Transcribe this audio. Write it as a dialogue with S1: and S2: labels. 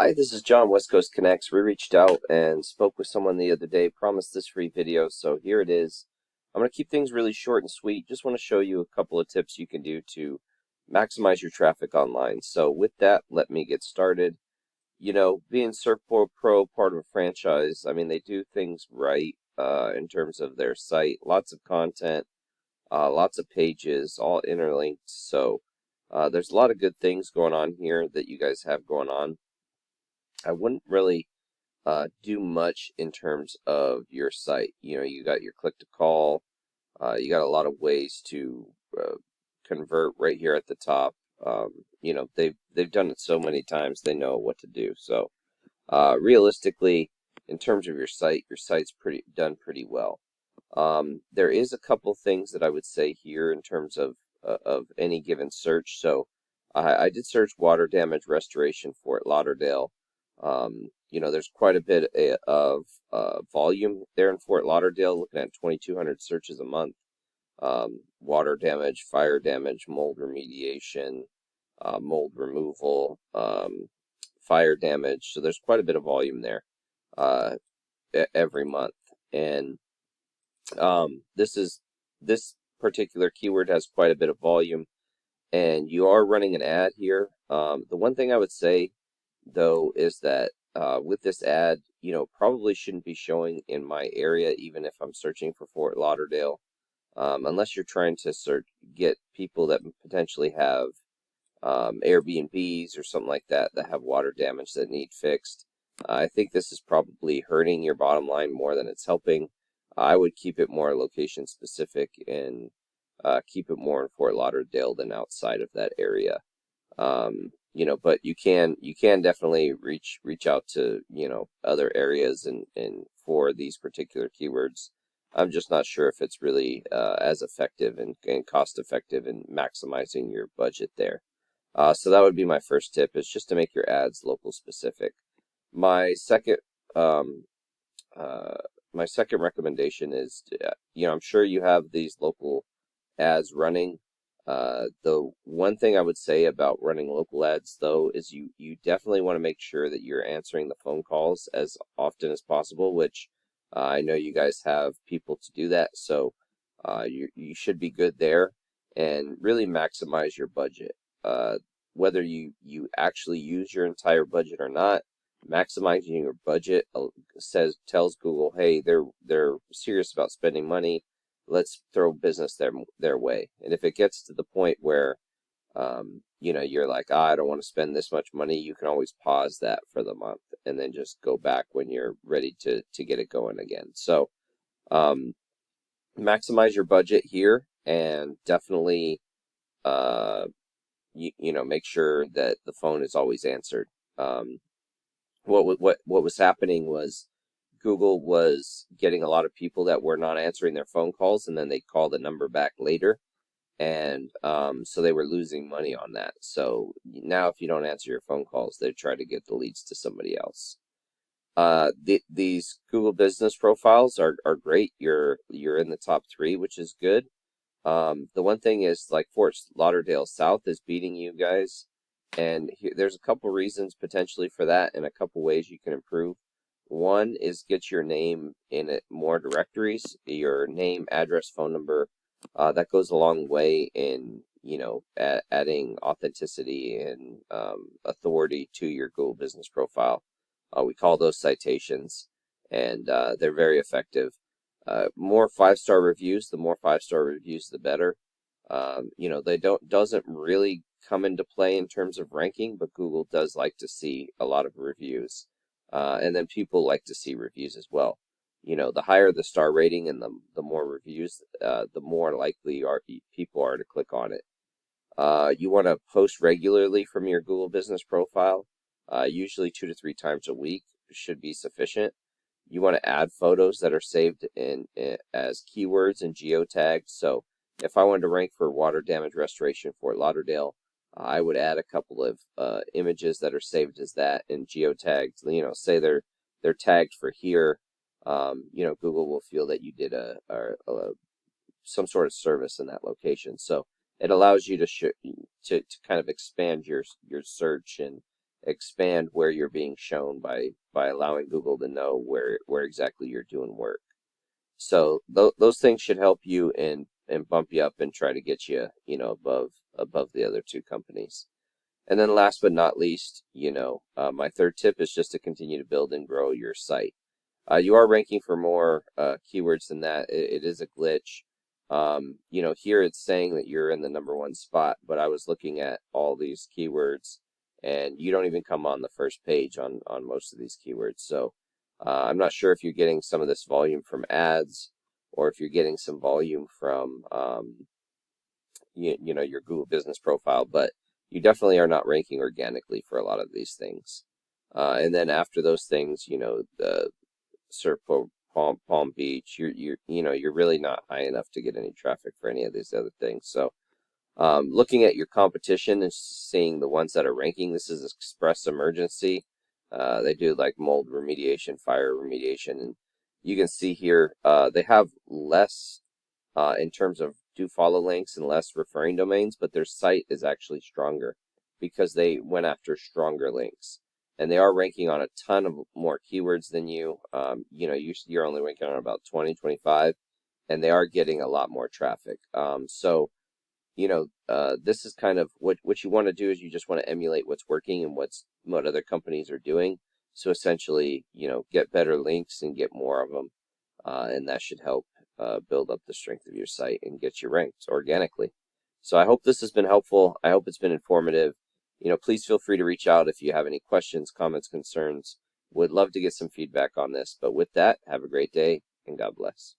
S1: Hi, this is John, West Coast Connects. We reached out and spoke with someone the other day, promised this free video, so here it is. I'm going to keep things really short and sweet. Just want to show you a couple of tips you can do to maximize your traffic online. So with that, let me get started. You know, being Servpro part of a franchise, I mean, they do things right in terms of their site. Lots of content, lots of pages, all interlinked. So there's a lot of good things going on here that you guys have going on. I wouldn't really do much in terms of your site. You know, you got your click to call. You got a lot of ways to convert right here at the top. You know, they've done it so many times, they know what to do. So realistically, in terms of your site's pretty well. There is a couple things that I would say here in terms of any given search. So I did search water damage restoration for Lauderdale. You know, there's quite a bit of volume there in Fort Lauderdale, looking at 2,200 searches a month. Water damage, fire damage, mold remediation, mold removal, fire damage. So there's quite a bit of volume there every month. And this particular keyword has quite a bit of volume, and you are running an ad here. The one thing I would say though is that with this ad, you know, probably shouldn't be showing in my area, even if I'm searching for Fort Lauderdale, unless you're trying to get people that potentially have Airbnbs or something like that that have water damage that need fixed. I think this is probably hurting your bottom line more than it's helping. I would keep it more location specific and keep it more in Fort Lauderdale than outside of that area. You know, but you can definitely reach out to, you know, other areas and for these particular keywords. I'm just not sure if it's really as effective and cost effective in maximizing your budget there. So that would be my first tip, is just to make your ads local specific. My second um, uh, my second recommendation is, you know, I'm sure you have these local ads running. The one thing I would say about running local ads, though, is you definitely want to make sure that you're answering the phone calls as often as possible, which I know you guys have people to do that, so you should be good there, and really maximize your budget. Whether you actually use your entire budget or not, maximizing your budget tells Google, hey, they're serious about spending money. Let's throw business their way. And if it gets to the point where you know, you're like, I don't want to spend this much money, you can always pause that for the month and then just go back when you're ready to get it going again. So um, maximize your budget here, and definitely you know, make sure that the phone is always answered. Um, what was happening was Google was getting a lot of people that were not answering their phone calls, and then they call the number back later, and so they were losing money on that. So now, if you don't answer your phone calls, they try to get the leads to somebody else. These Google business profiles are great. You're in the top 3, which is good. The one thing is, like, Fort Lauderdale South is beating you guys, and there's a couple reasons potentially for that, and a couple ways you can improve. One is get your name in more directories, your name, address, phone number. That goes a long way in, you know, adding authenticity and authority to your Google business profile. We call those citations, and they're very effective. More 5-star reviews. The more 5-star reviews, the better. You know, they doesn't really come into play in terms of ranking, but Google does like to see a lot of reviews, and then people like to see reviews as well. You know, the higher the star rating and the more reviews, the more likely people are to click on it. You want to post regularly from your Google business profile. Usually 2 to 3 times a week should be sufficient. You want to add photos that are saved as keywords and geotagged. So if I wanted to rank for water damage restoration for Lauderdale, I would add a couple of images that are saved as that and geotagged. You know, say they're tagged for here. You know, Google will feel that you did some sort of service in that location. So it allows you to kind of expand your search expand where you're being shown by allowing Google to know where exactly you're doing work. So those things should help you and bump you up and try to get you, above the other two companies. And then last but not least, my third tip is just to continue to build and grow your site. You are ranking for more keywords than that. It is a glitch. Here it's saying that you're in the #1 spot, but I was looking at all these keywords, and you don't even come on the first page on most of these keywords. So I'm not sure if you're getting some of this volume from ads, or if you're getting some volume from your Google Business Profile, but you definitely are not ranking organically for a lot of these things. And then after those things, the Servpro, Palm Beach, you're really not high enough to get any traffic for any of these other things. So looking at your competition and seeing the ones that are ranking, this is Express Emergency. They do like mold remediation, fire remediation, and you can see here they have less in terms of do follow links and less referring domains, but their site is actually stronger because they went after stronger links. And they are ranking on a ton of more keywords than you. You're only ranking on about 20, 25, and they are getting a lot more traffic. This is kind of what you want to do is you just want to emulate what's working and what other companies are doing. So essentially, get better links and get more of them, and that should help build up the strength of your site and get you ranked organically. So I hope this has been helpful. I hope it's been informative. Please feel free to reach out if you have any questions, comments, concerns. Would love to get some feedback on this. But with that, have a great day and God bless.